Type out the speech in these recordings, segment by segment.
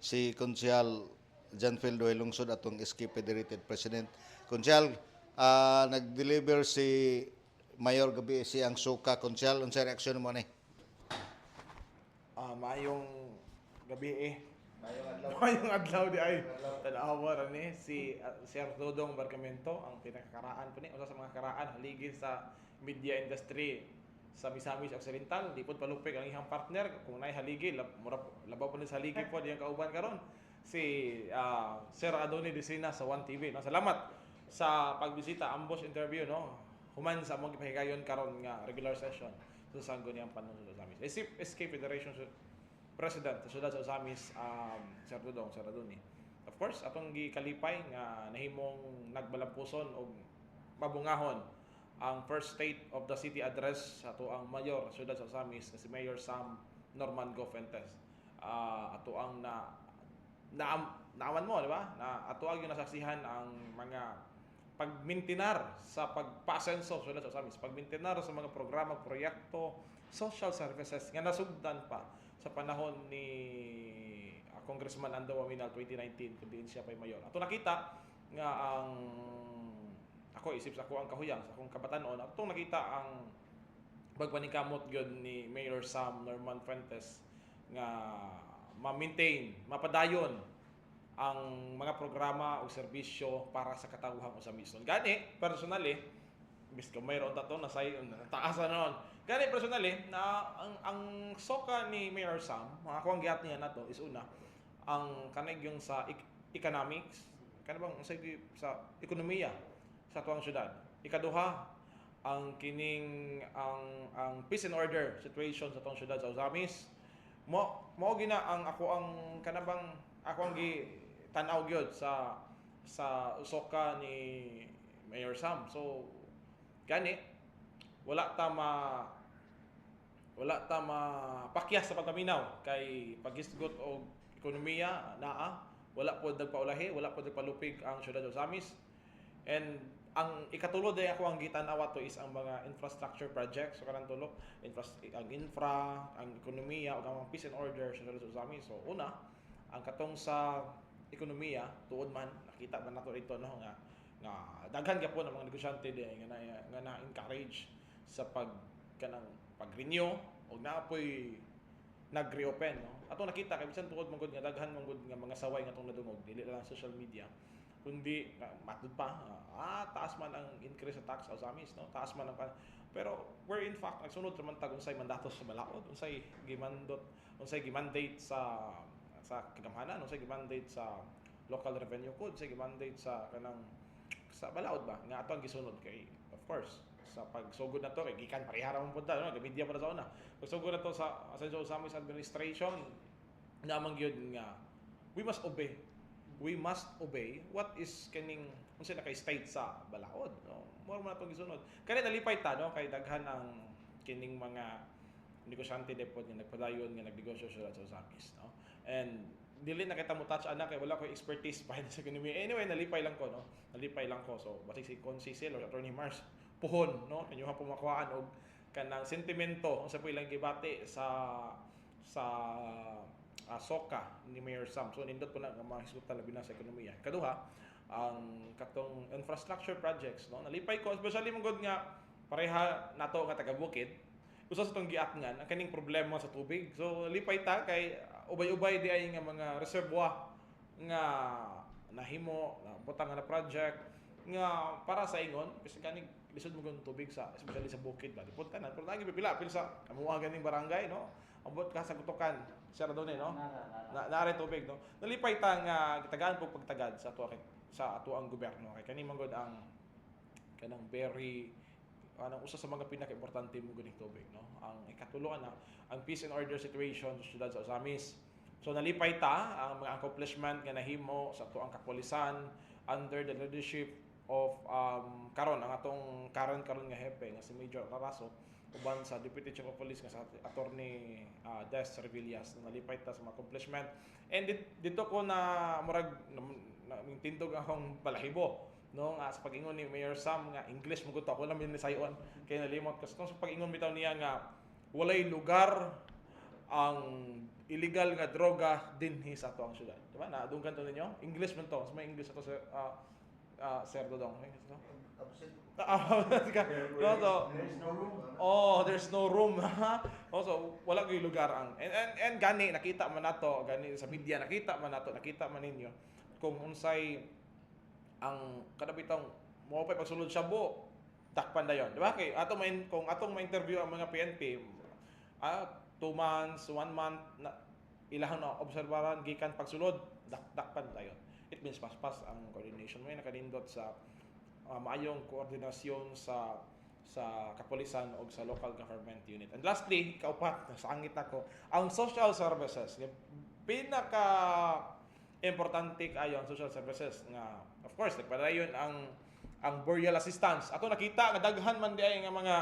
si Konsyal Janfil Doy Lungsod atong SK Federated President. Konsyal, nag-deliver si Mayor gabi siyang suka. Konsyal, unsa reaksyon mo ni? Maayong gabi eh. Mayong adlaw. Maayong adlaw di ay. Tanawa ra ni si Sir Dodong Barcamento ang pinakakaraan po ni usa sa mga karaan haligi sa media industry sa Misamis Occidental. Di pod palupig ang iyang partner kung nay haligi labaw po ni sa haligi po diyang kauban karon si Sir Adoni Desina sa One TV. No, salamat sa pagbisita ambos interview no. Human sa among gipahigayon karon nga regular session sa sangguniang panahon sa Osamis. SK Federation President sa Sudad sa Osamis, Sir Dudong, Sir Adoni. Of course, atong gikalipay nga nahimong nagbalampuson o mabungahon ang first state of the city address sa ato ang mayor sa Sudad sa Osamis na si Mayor Sam Norman Go Fuentes. Ato ang naaman mo, di ba? Na ato ang nasaksihan ang mga pagmintinar sa pagpasenso sa Osamis, pagmintinar sa mga programa, proyekto, social services nga nasugdan pa sa panahon ni Congressman Ando Waminal 2019 kundi siya pay mayor. Ato nakita nga ang ako isip sa ako ang kahuyang sa akong kabatanon, ato nakita ang pagpaningkamot gyud ni Mayor Sam Norman Fuentes nga ma-maintain, mapadayon ang mga programa o serbisyo para sa katawuhang Osamison. Gani, personally, bis ko mayroon tato na say taas na noon. Gani personally na ang soka ni Mayor Sam, ako ang giat niya nato is una ang kanay yung sa economics, kanang bang sa ekonomiya sa tuwang syudad. Ikaduha, ang kining ang peace and order situation sa tuwang syudad sa Osamis. Mo gina ang ako ang kanabang ako ang tanaw gyud sa usoka ni Mayor Sam. So gani wala ta pakyas sa pagpaminaw kay paghisgot og ekonomiya naa wala pod nagpaulahi, wala pod nagpalupig ang syudad sa Osamis. And ang ikatulo day ako ang gitan-aw to is ang mga infrastructure projects. So kanang tulo, ang ekonomiya ug ang peace and order sa Osamis. So una, ang katong sa ekonomiya tuod man nakita man nato dito no nga daghan gyapon ang mga negosyante di nga na-encourage sa pag-renew ug naapoy nag-reopen no. Ato nakita kay bisan tuod man gud nga daghan man gud nga mga saway nga tong nadungog dili lang social media kundi matud pa taas man ang increase sa tax sa Osamis no, taas man ang pero where in fact nagsunod man tag unsay mandatos sa balaod, unsay gimandate sa kagamhanan, unsay gimandate sa local revenue code, unsay gimandate sa sa balaod ba nga ato ang gisunod kay of course sa pagsugod na to kay gikan pareha ra man punta no, media pa sa una pagsugod na to sa Osamis administration namang gyud nga we must obey what is kaning unsa naka-state sa balaod no, mo man atong gisunod kani nalipay ta no kay daghan ang kining mga negosyante depot nga nagpadayon nga nagnegosyo sa Osamis no, and dili na kita mo touch ana kay wala ko expertise pa sa ekonomiya. Anyway, nalipay lang ko. So basig si Cecil or Attorney Mars puhon no inyo ha pumakuan og kanang sentimento unsa po ilang gibati sa soka ni Mayor Sam. So nindot po na nga mahisgutan labi na sa ekonomiya. Kaduha, ang katong infrastructure projects no nalipay ko especially mong nga pareha nato nga taga Bukid usa sa tong giatngan ang kaning problema sa tubig. So lipay ta kay ubay-ubay di ay nga mga reservoir nga nahimo na butang na project nga para sa ingon kasi kaning lisod mo gud tubig sa especially sa bukid ba dipot tanan pero lagi pipila sa amuha ganing barangay no ambot ka sa kutukan Sir Adone no naare tubig no nalipay ta nga gitagaan pug pagtagad sa ato ang gobyerno kay kani man gud ang kanang very usa sa mga pinaka-importante mo ganing tubig no ang ikatulo na ang peace and order situation sa syudad sa Osamis. So nalipay ta ang mga accomplishment nga nahimo sa ato ang kapulisan under the leadership of karon ang atong karon nga hepe nga si Major Carazo uban sa Deputy Chief of Police nga sa Attorney Des Revillas. Nalipay ta sa mga accomplishment and dito ko na murag tindog akong balahibo no sa pag-ingon ni Mayor Sam nga English mo gud ako lang ni sayon kay nalimot kasi sa pag-ingon bitaw niya nga walay lugar ang illegal nga droga dinhi sa ato ang syudad. Di ba? Naadunggan to ninyo? English man to. Mas may English ato Sir Sir Dodong. May English to? There's no room. Also, wala gyud lugar ang and gani nakita man nato, gani sa media nakita man ninyo kung unsay ang kada bitong mo pa pagsulod sa buo dakpan dayon, di ba? Kay kung atong ma-interview ang mga PNP 2 months, 1 month na ilahang na obserbaran gikan pagsulod dakpan dayon. It means paspas ang coordination mo nakanindot sa maayong koordinasyon sa kapulisan o sa local government unit. And lastly, kaupat, nasangit ako, ang social services. Pinaka importante kayo ang social services nga, of course, nagpadayon ang burial assistance. Ato nakita, nga daghan man di ay nga mga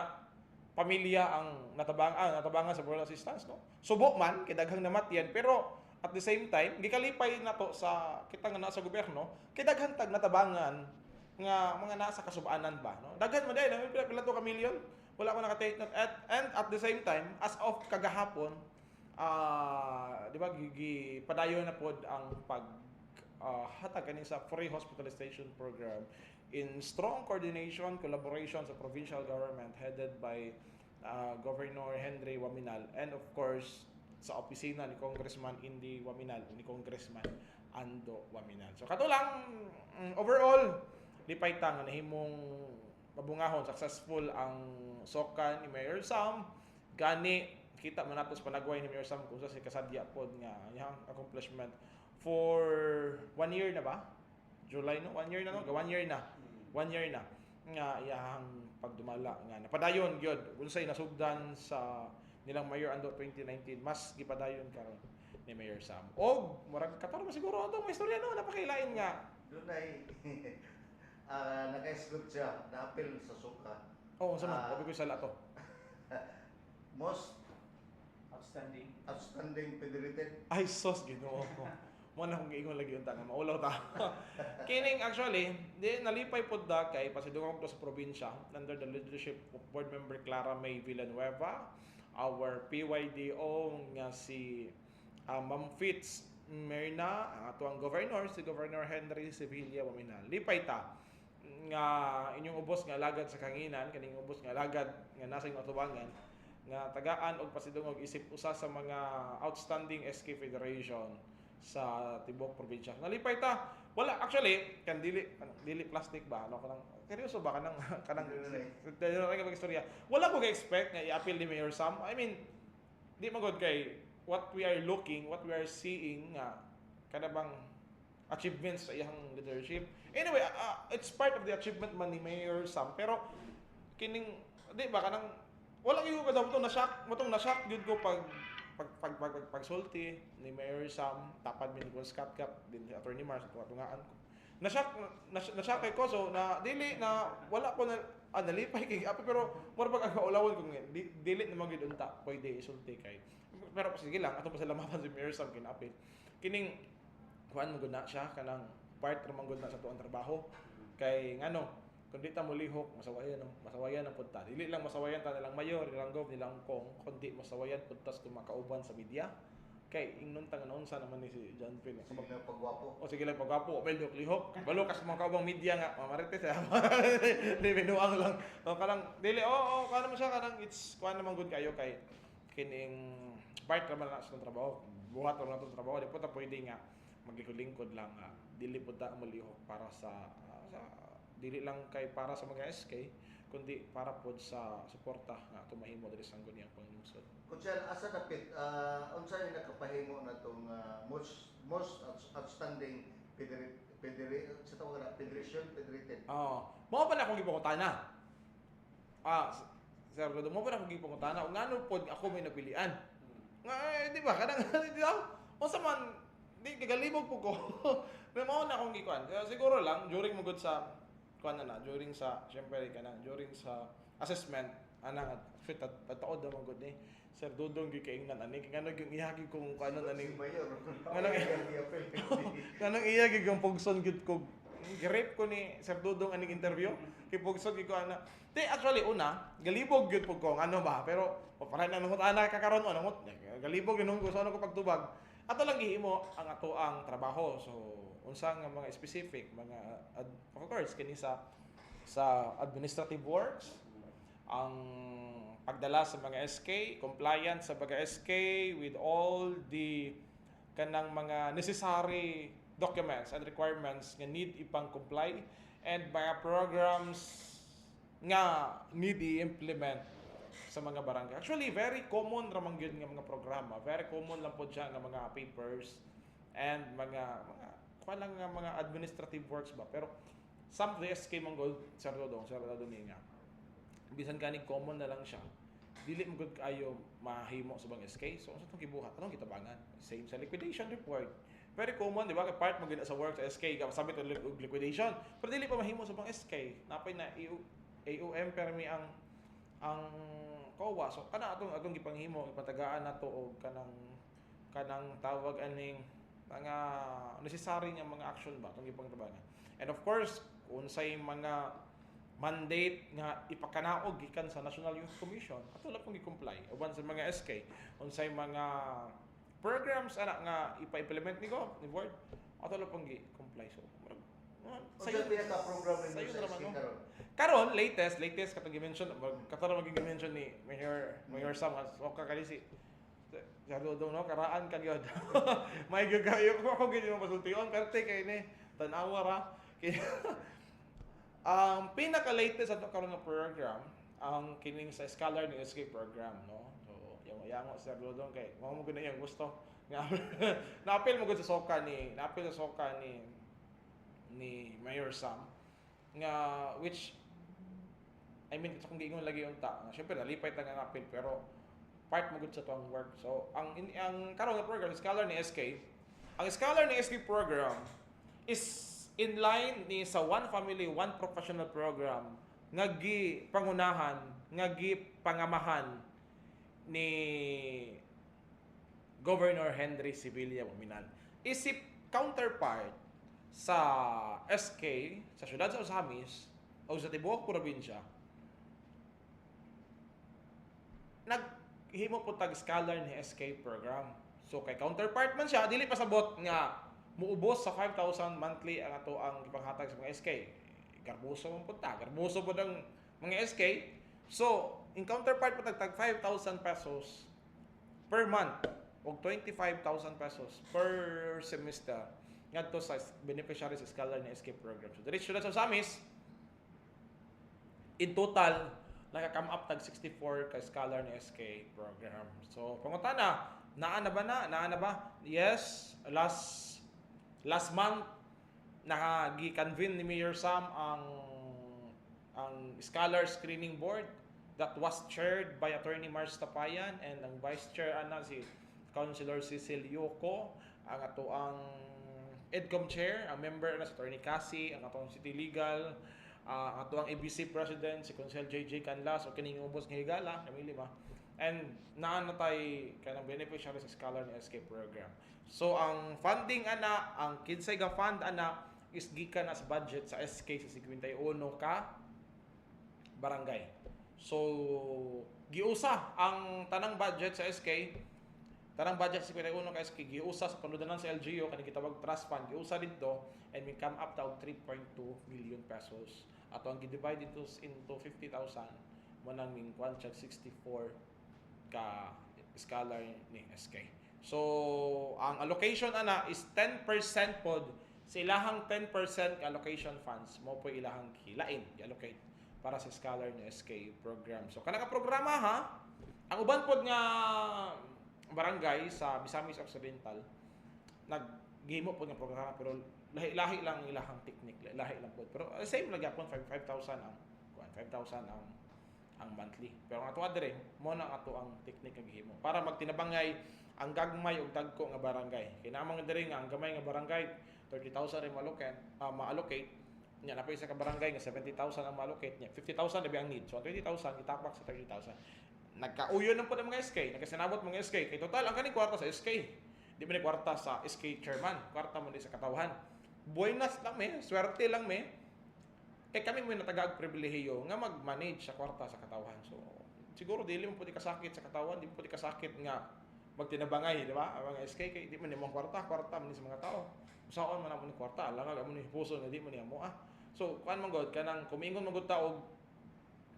pamilya ang natabangan sa burial assistance. No? Subo man, kay daghang namatyan, pero at the same time, gikalipay na to sa kita nga nasa gobyerno, kay daghan tag natabangan nga mga nasa kasubaanan ba no daghan man dai pila to ka million wala ko naka-take note and at the same time as of kagahapon di ba padayon na pod ang pag hatag kani sa free hospitalization program in strong coordination collaboration sa provincial government headed by Governor Henry Waminal and of course sa opisina ni Congressman Indy Waminal ni Congressman Ando Waminal. So kato lang overall lipay ta nga nahimong mabungahon successful ang soka ni Mayor Sam gani kita man nato sa panagway ni Mayor Sam kung sa si kasadya pod nga iyang accomplishment for 1 year na ba July no 1 year na no 1 year na 1 year na nga iyang pagdumala nga napadayon gyud unsay nasugdan sa nilang Mayor Ando 2019 mas gipadayon karon ni Mayor Sam og murag katarma siguro atong istorya no napakailain nga dunay naka-escort siya, na-appeal sa suka. Oo, sama. Sabi ko sala to. Most Outstanding. outstanding federated. Ay, sos, ginoo ko. Mo na kung giingon lagi unta nga maulaw ta. Kining actually, di nalipay pud da kay pasidungog to sa probinsya under the leadership of Board Member Clara May Villanueva, our PYDO nga si Ma'am Fitz Merna, ang atuang governor, si Governor Henry Sevilla Waminal. Lipay ta nga inyong ubos nga lagad sa kanginan, kaning ubos nga lagad nga nasa inyong atubangan, nga tagaan og pasidungog isip usa sa mga outstanding SK Federation sa tibok probinsya. Nalipay ta. Wala actually kan dili plastic ba ano kanang seryoso ba kanang istorya. Wala ko ga-expect nga i-appeal ni Mayor Sam. I mean, di magod kay what we are seeing nga kada bang achievements sa iyang leadership. Anyway, it's part of the achievement man ni Mayor Sam pero kining di ba kanang wala gyud ko daw na shock gyud ko pagsulti ni Mayor Sam tapad mi ni Scott Cap din si Attorney Mars tungaan ko. Na-shock kay ko so na dili na wala ko na nalipay kay api pero mura pag agaulawon ko dili na magyud unta pwede isulti kay pero sige lang ato pasalamatan si Mayor Sam kinapil kining kuan mo gud na siya kanang part ramang gud na sa tuang trabaho kay ngano kundi ta mo lihok masawayan ang punta dili lang masawayan ta nilang mayor nilang gov nilang kong kundi masawayan puntas kung makauban sa media kay ingnon ta nga unsa naman ni si John Phil Sige lang pagwapo. o sige lang pagwapo medyo lihok balo kas mga kaubang media nga mamarites di binuang lang o kanang dili kana mo siya kanang it's kuan naman gud kayo kay kining part naman na sa trabaho buhat na to trabaho di po ta pwede nga maglingkod lang dili po ta mo lihok para sa dili lang kay para sa mga SK kundi para pod sa suporta nga tumahimo diri sa nguniyang panglungsod. Kunsel, asa dapit unsa yung nakapahimo na tong most outstanding federation federated. Mo pa na akong gipangutana. Sir Rodo, mo pa na akong gipangutana ug ngano pod ako may napilian. Nga di ba kanang di ba? Unsa man di kagalibog po ko. Mao na akong gikuan. Siguro lang during mugod sa kuan na during sa syempre kanang during sa assessment anang fit at taod na magud ni Sir Dodong gikaingnan ani ngano gyung ihagi kung kuan ani Mayor. kanang iyagi kung pugson gid ko Gi-rape ko ni Sir Dudong aning interview. Kipugsog ko ana. Di actually una, galibog gyud pug ko ano ba, pero para na nungot ana kakaron ano nungot. Galibog gyud ko so ano ko pagtubag. Ato lang gihimo ang ato ang trabaho. So unsa nga mga specific mga of course kini sa administrative works, ang pagdala sa mga SK, compliance sa mga SK with all the kanang mga necessary documents and requirements nga need ipang comply and mga programs nga need i-implement sa mga barangay. Actually, very common ramang yun nga mga programa. Very common lang po dyan nga mga papers and palang nga mga administrative works ba. Pero some of the SK Manggol, Sir Dodong nga, bisan kanig common na lang siya, dili mo gud kayo mahimo sa bang SK. So, unsa itong kibuhat? Anong kitabangan? Same sa liquidation report. Very common, di ba? Part mo gina sa work sa SK, sabit og liquidation. Pero dili pa mahimo sa bang SK. Napay na AUM permi ang COA. So, atong gipanghimo, ipatagaan nato og kanang tawag aning mga necessary nga mga action ba itong ipangtabangan. And of course, unsay mga mandate nga ipakanaog gikan sa National Youth Commission, ato lang pong i-comply uban sa mga SK unsay mga programs ana nga ipa-implement ni board, ato lang pong i-comply. So Sayo pinaka-program ninyo sa SK karon. Karon latest katong gi-mention mag-mention ni Mayor Sam o kakalisi Dodong no karaan kan gyud. May gagayo ko ako gid mo pasultion karte kay ni tan-awa ra. Ang pinaka-latest ato karon nga program ang kining sa Scholar ni SK program, no? So, yung sa Dodong kay mo gud na yung gusto. Naapil mo gud sa soka ni Mayor Sam nga which I mean kung giingon lagi unta. Syempre nalipay ta nga apil pero part mo gud sa tuang work. So ang karon nga program Scholar ni SK, ang Scholar ni SK program is in line ni sa One Family, One Professional program nga pangunahan, nga pangamahan ni Governor Henry Sibilia Mominal. Isip counterpart sa SK sa siyudad sa Osamis o sa tibuok probinsya. Naghimo po tag Scholar ni SK program. So kay counterpart man siya, dili pasabot nga muubos sa 5,000 monthly ang ato ang ipanghatag sa mga SK. Garbuso man punta, garbuso po ng mga SK. So, in counterpart po tag 5,000 pesos per month o 25,000 pesos per semester ngadto sa beneficiaries sa Scholar ni SK program. So, diretso na sa Samis, in total, naka-come up tag 64 ka Scholar ni SK program. So, pangutana, naa na ba? Yes, last month nagi-convene ni Mayor Sam ang Scholar Screening Board that was chaired by Attorney Mars Tapayan and ang Vice Chair si Councilor Cecil Yoco, ang ato ang EDCOM Chair, ang member si Attorney Cassie, ang ato ang City Legal, ang ato ang ABC President si Councilor JJ Canlas o kining ubos nga higala, kami lima. And naanatay kanang beneficiary sa Scholar ni SK program. So ang funding ang kinsay ga fund is gikan as budget sa SK sa 51 ka barangay. So giusa ang tanang budget sa SK, tanang budget sa 51 ka SK giusa sa panudanan sa LGU kani gitawag trust fund, giusa dito and we come up to 3.2 million pesos. Ato ang gi-divide into 50,000 mo nang mingkwan 64 ka Scholar ni SK. So, ang allocation is 10% pod sa ilahang 10% ka allocation funds mo po ilahang hilain i-allocate para sa Scholar ni SK program. So, kanang programa ang uban pod nga barangay sa Misamis Occidental naghimo pod nga programa pero lahi lang ilahang technique, lahi lang pod. Pero same lang gyapon 5,000 ang monthly. Pero ang ato adre mo na ato ang technique nga gihimo para magtinabangay ang gagmay ug dagko nga barangay. Kinamang diri nga ang gamay nga barangay 30,000 rin ma-allocate. Nya napay sa ka barangay nga 70,000 ang ma-allocate niya. 50,000 labi ang need. So 20,000 itapak sa 30,000. Nagkauyon ng po ng mga SK, nagkasinabot mga SK. Kay total ang kaning kwarta sa SK. Di man ni kwarta sa SK chairman, kwarta mo ni sa katawhan. buenas lang me, swerte lang me. Kay kami mo natagaag pribilehiyo nga mag-manage sa kwarta sa katawan. So siguro dili mo pwede kasakit sa katawan, di mo pwede kasakit nga magtinabangay, di ba? Ang mga SK kay di man imong kwarta man ni sa mga tao. Usaon man ang kwarta, alang mo ni puso na di mo niya mo ah. So kuan man god kanang kumingon man god ta og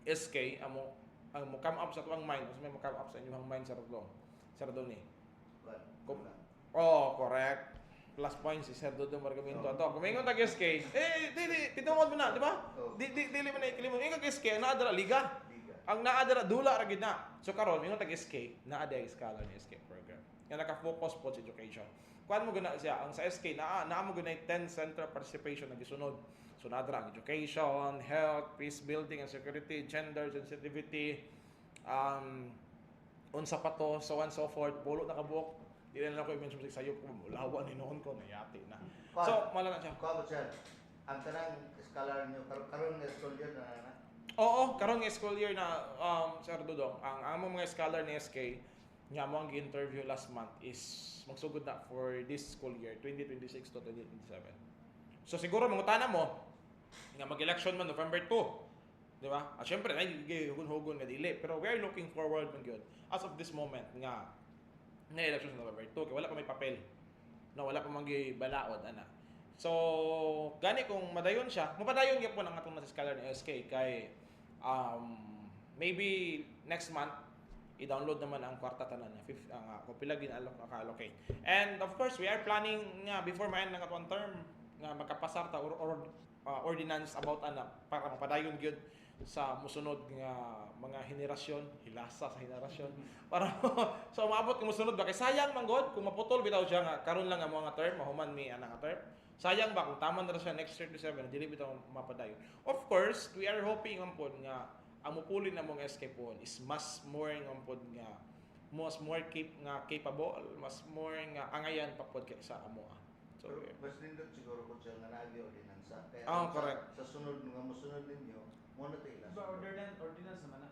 SK amo ang mo come up sa tuwang mind, so may mo come up sa inyong mind sa Rodong. Sa Rodong ni. Oh, correct. Plus points si Sir Dodong Margamento ato. Kumingon tag SK. Dili tinungod mo na, di ba? Dili man ikilimon. Ingon SK ang naadara liga. Ang naadara dula ra gid na. So karon mingon tag SK, naa day scholar ni SK program. Nga naka-focus po sa education. Kuan mo guna siya ang sa SK naa mo guna 10 central participation na gisunod. So naadara ang education, health, peace building and security, gender sensitivity, unsa pa to, so on so forth, pulo na kabuok. Di na lang ako i-mention sa sayop ko, lawa ni noon ko, nayati na. So, mala na siya. Kuha ba siya? Ang tanang scholar niyo, karon nga school yun na. Oo, karong nga school year na, Sir Dudong, ang among mga scholar ni SK, nga mo ang interview last month is magsugod na for this school year, 2026 to 2027. So, siguro, mangutana mo, nga mag-election man November 2. Di ba? At syempre, ay hugon-hugon nga dili. Pero we are looking forward man gyud as of this moment nga election sa November 2 kay wala pa may papel. No, wala pa balaod ana. So, gani kung madayon siya, mapadayon gyud po ang atong scholar ni SK kay maybe next month i-download naman ang kwarta tanan na fifth kung pila gin-allocate. And of course, we are planning nga before maend ng atong term nga makapasar ta or ordinance about ana para mapadayon gyud sa musunod nga mga henerasyon, hilasa sa henerasyon para so maabot kung musunod ba kay sayang man god kung maputol bitaw siya nga karon lang ang mga term mahuman mi ana nga term. Sayang ba kung tama na siya next 37 dili bitaw mapadayon. Of course, we are hoping ampon nga ang mupulin namong SK po is mas more ampon nga mas more capable, mas more nga angayan pa pod kay sa amo. So, mas nindot siguro ko siya nga naagi ordinansa. Kaya correct. Sa sunod nga musunod ninyo, mo na tayo Ba ordinance naman na.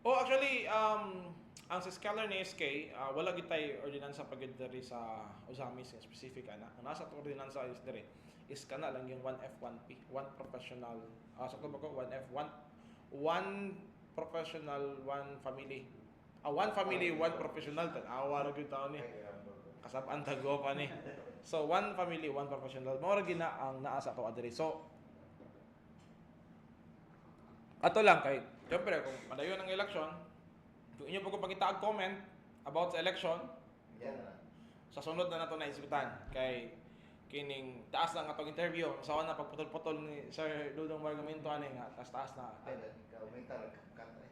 Oh, actually, ang sa scholar ni SK, wala gitay ordinansa pag diri sa Osamis nga specific ana. Ang nasa ordinansa is diri is kana lang yung 1F1P, one professional. Sa ko 1F1 professional, one family. One family, one professional. Tanawa ra gyud taon ni. Kasab-an tago pa ni. So, one family, one professional. Mao ra gina ang naa sa to adiri. So, ato lang kay, siyempre, kung madayon ang election, kung inyo po kung pagkitaag comment about sa election, Yan na. sa sunod na nato na isbitan kay kining taas lang atong interview. Sa na pagputol-putol ni Sir Dudong Margamento ani nga taas na. Kaumintar kanta.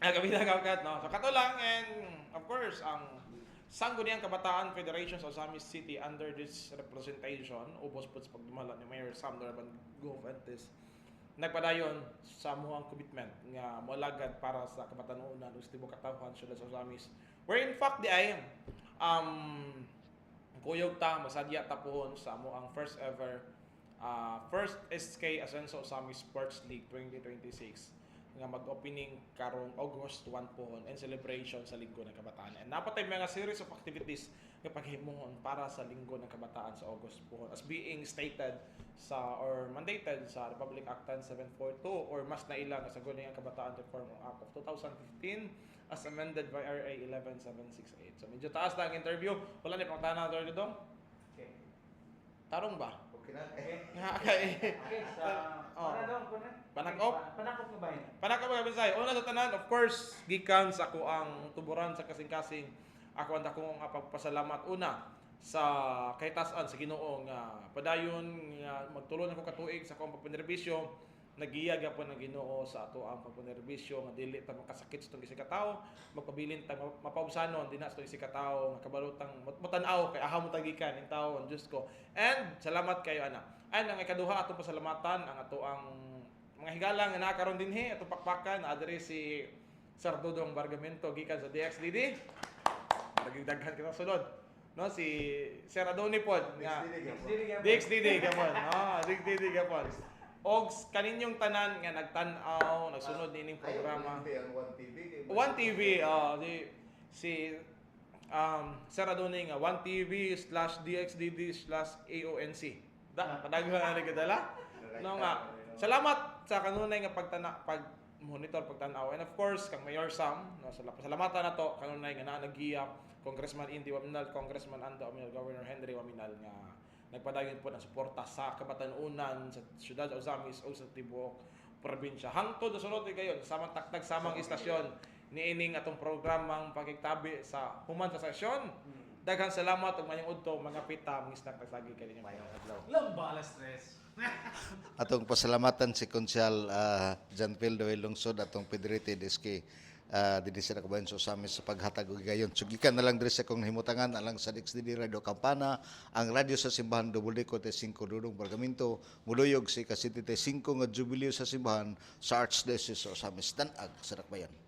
Kabita ka no. So kato lang and of course ang Sangguniang Kabataan Federation sa Osamis City under this representation ubos po sa pagdumala ni Mayor Sam Dorban Govantes nagpadayon sa muang commitment nga moalagad para sa kabatanunan ug tibuok katawhan sa Osamis. Where in fact di ay kuyog ta masadya ta pohon sa amo ang first ever first SK Ascenso Osamis Sports League 2026 nga mag-opening karong August 1 pohon and celebration sa Linggo ng Kabataan. And napatay mga series of activities nga paghimuon para sa Linggo ng Kabataan sa August pohon as being stated sa or mandated sa Republic Act 10742 or mas nailang sa Sangguniang Kabataan Reform Act of 2015 as amended by RA 11768. So medyo taas na ang interview. Wala ni pang tanaw dong. Okay. Tarong ba? Okay na. Okay. Okay, sa panadong ko na. Panakop? Panakop nga ba yun? Panaka mga bisay, una sa tanan, of course, gikan sa ako ang tuburan sa kasing-kasing. Ako ang dakong pagpasalamat una sa kahitasan sa Ginoo nga padayon nga magtulon ako katuig sa akong pagpanerbisyo. Nagiyag ako ng Ginoo sa ato ang pagpanerbisyo nga dili ta makasakit sa itong isikataw, magpabilin ta mapausanon din na sa itong isikataw nga kabalutang matan-aw kay aha mo tagikan ning tawo ang Dios ko. And salamat kayo ana. And ang ikaduha atong pasalamatan ang ato ang mga higala nga nakaroon dinhi atong pakpakan adre si Sir Dudong Bargamento gikan sa DXDD. Nagdaghan kita sunod. No si Sir Adoni pod nga DXDD gamon. DXDD gamon. Og kaninyong tanan nga nagtan-aw, nagsunod nining programa. Ang 1TV. 1TV si Sir Adoni nga 1TV/DXDD/AONC. Kadaghan ni kadala. No nga. Salamat sa kanunay nga pag monitor pagtanaw, and of course kang Mayor Sam, no, salamatan na to kanunay nga naa nagiya Congressman Indy Waminal, Congressman Ando Waminal, Governor Henry Waminal nga nagpadayon po ng suporta sa kabatanunan sa siyudad sa Ozamis o sa tibuok probinsya. Hangtod sa sunod kayon samang takdag samang istasyon niining atong programang pagkiktabi sa human sa sesyon. Daghang salamat ug mayong udto mga pita mga tagsagi kay ninyo mayong adlaw. Lamba alas 3. Atong pasalamatan si Konsyal John Phil Doyle Lungsod atong Federated SK dinhi sa kabayan sa Osamis sa paghatag og gayon. Sugikan na lang diri sa kong himutangan alang sa DXDD Radio Campana, ang radyo sa simbahan Dobulico te 5 Dudong Bargamento, muluyog si City te 5 nga jubileo sa simbahan sa Archdiocese sa Osamis, Danag sa Dakbayan.